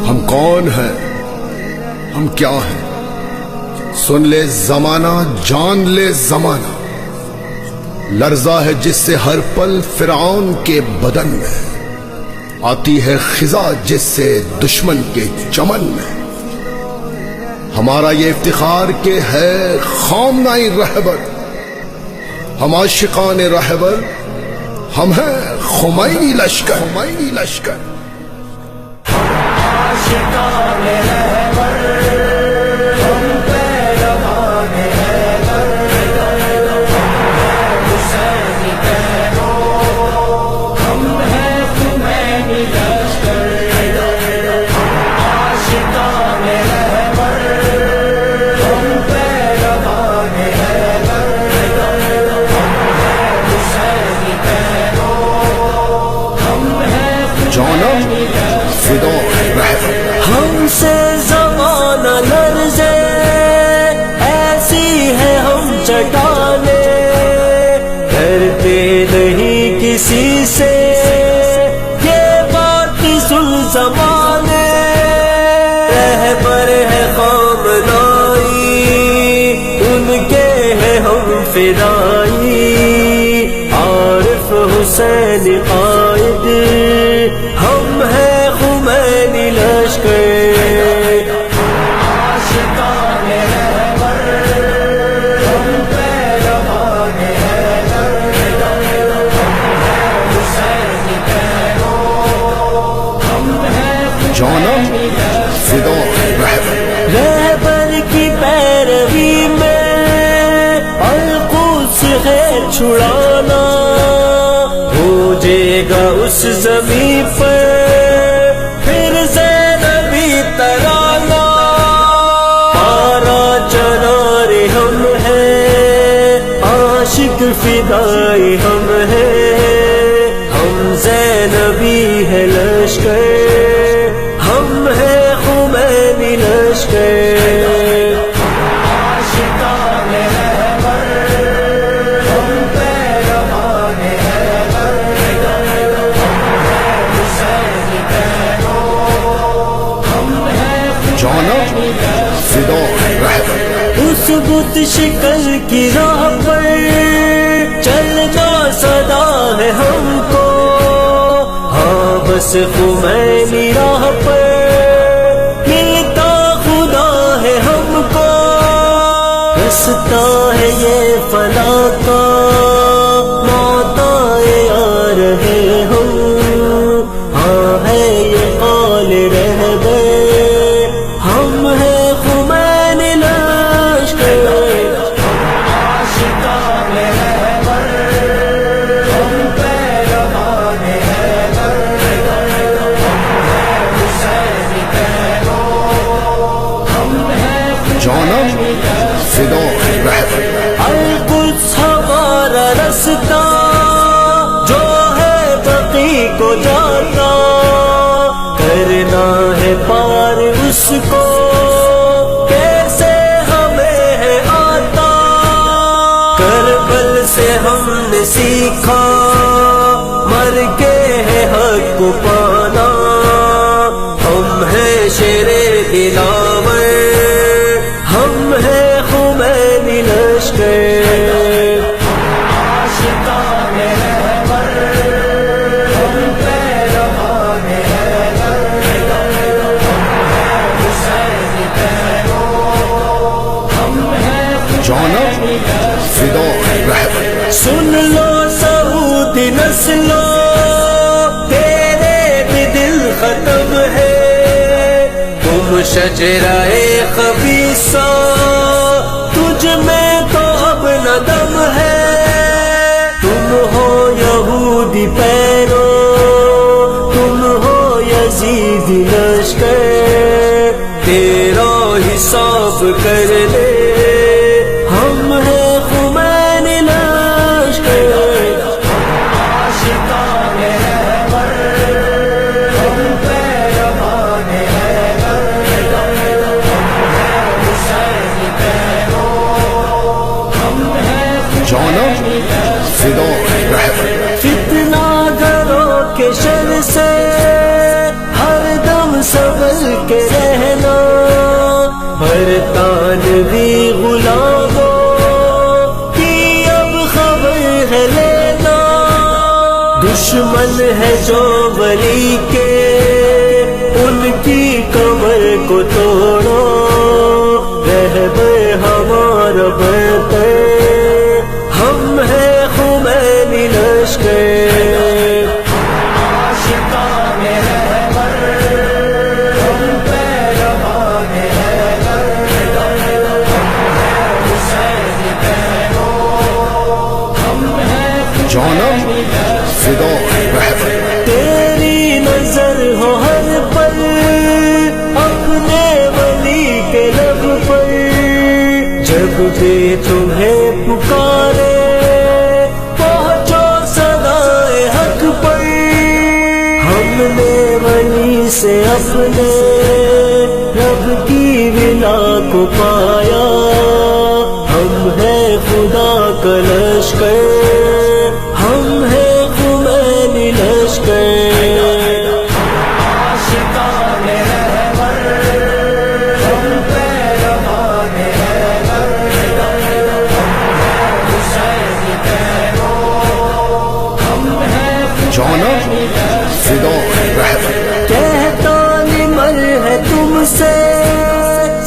ہم کون ہیں، ہم کیا ہیں، سن لے زمانہ، جان لے زمانہ، لرزہ ہے جس سے ہر پل فرعون کے بدن میں، آتی ہے خزاں جس سے دشمن کے چمن میں۔ ہمارا یہ افتخار کہ ہے خامنۂ رہبر، ہم عاشقان رہبر، ہم ہیں خمینی لشکر، خمینی لشکر۔ عاشقان رہبر، ہم پیروان حیدر، حسینی پیرو، ہم ہیں خمینی لشکر۔ عاشقان رہبر، ہم پیروان حیدر، حسینی پیرو، ہم ہیں جانم فدا رہبر۔ ہم سے زمانہ لرزے، ایسی ہے ہم چٹانے، ڈرتے نہیں کسی سے، یہ بات سن زمانے۔ رہبر ہے خامنائی، ان کے ہیں ہم فدائی، عارف حسین قائد، ہم ہیں خمینی لشکر۔ عاشقان رہبر، ہم پیروان حیدر، حسینی پیرو، ہم ہیں جانم فدا رہبر۔ رہبر کی پیروی میں القدس ہے چھڑانا، ہو جائے گا اس زمین پر پھر زینبی ترانہ۔ پارا چنار ہم ہیں، عاشق فدائی ہم ہیں، ہم زینبی ہے لشکر، ہم ہیں خمینی لشکر۔ عاشقان رہبر، ہم پیروان حیدر، حسینی پیرو، ہم ہیں جانم فدا رہبر۔ اس بت شکل کی راہ پر چلنا صدا ہے ہم کو، ہاں بس خمینی راہ پر ملتا خدا ہے ہم کو۔ رستہ ہے یہ فنا کا، موتائے آ رہے ہم، ہاں ہے یہ قول رہبر، ہم ہیں خمینی لشکر۔ عاشقان رہبر، ہم پیروان حیدر، حسینی پیرو، ہم ہیں جانم فدا رہبر۔ القدس ہمارا رستہ، جو ہے بقی کو جاتا، کرنا ہے پار اس کو، کیسے ہمیں ہے آتا۔ کربل سے ہم نے سیکھا، مر کے ہے حق کو پانا، ہم ہیں شیر دلاور، ہم ہیں خمینی لشکر۔ عاشقان رہبر، ہم پیروان حیدر، حسینی پیرو، ہم ہیں جانم فدا رہبر۔ سن لو سعودی نسلو، تیرے بھی دل ختم ہے، تم شجرہ خبیثہ، تجھ میں تو اب نہ دم ہے۔ تم ہو یہودی پیرو، تم ہو یزیدی لشکر، تیرا حساب کر لے، ہم ہیں خمینی لشکر۔ عاشقان رہبر، ہم پیروان حیدر، حسینی پیرو، ہم ہیں جانم فدا رہبر۔ فتنہ گروں کے شر سے سنبھل کے رہنا، ہر تانوی غلاموں کی اب خبر ہے لینا، دشمن ہے جو ولی کے ان کی کمر کو توڑو، رہبر ہمارا برتر ہم ہیں خمینی لشکر، عاشقان رہبر ہم پیروان حیدر، حسین بہنوں ہم ہیں جانم فدا رہبر، تیری نظر ہو ہر پل اپنے ولی کے لب پر، جب بھی تمہیں پکارے پہنچو صدائے حق پر، ہم نے ولی سے اپنے رب کی ولا کو پایا، ہم ہیں خدا کا لشکر، ہم ہیں خمینی لشکر، عاشقان رہبر ہم پیروان حیدر، حسین بہنوں ہم ہیں جانم فدا رہبر، کہتا نمر ہے تم سے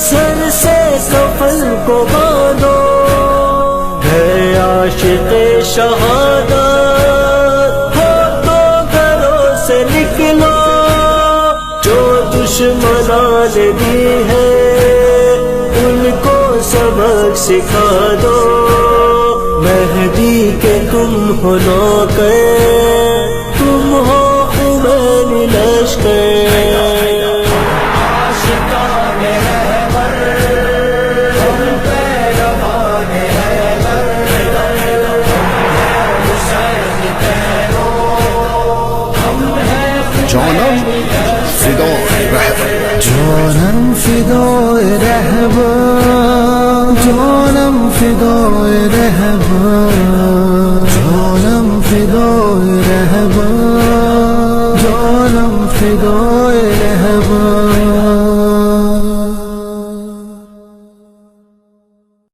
سر سے کفن کو باندھو، ہے عاشق شہادت ہو تو گھروں سے نکلو، جو دشمنان بھی ہے ان کو سبق سکھا دو، مہدی کے تم ہو نوکر، تم ہو خمینی لشکر، عاشقان رہبر ہم پیروان حیدر، حسین بہنوں ہم ہیں جانم فدا رہبر، جانم فدای رهبر، جانم فدای رهبر، جانم فدای رهبر، جانم فدای رهبر.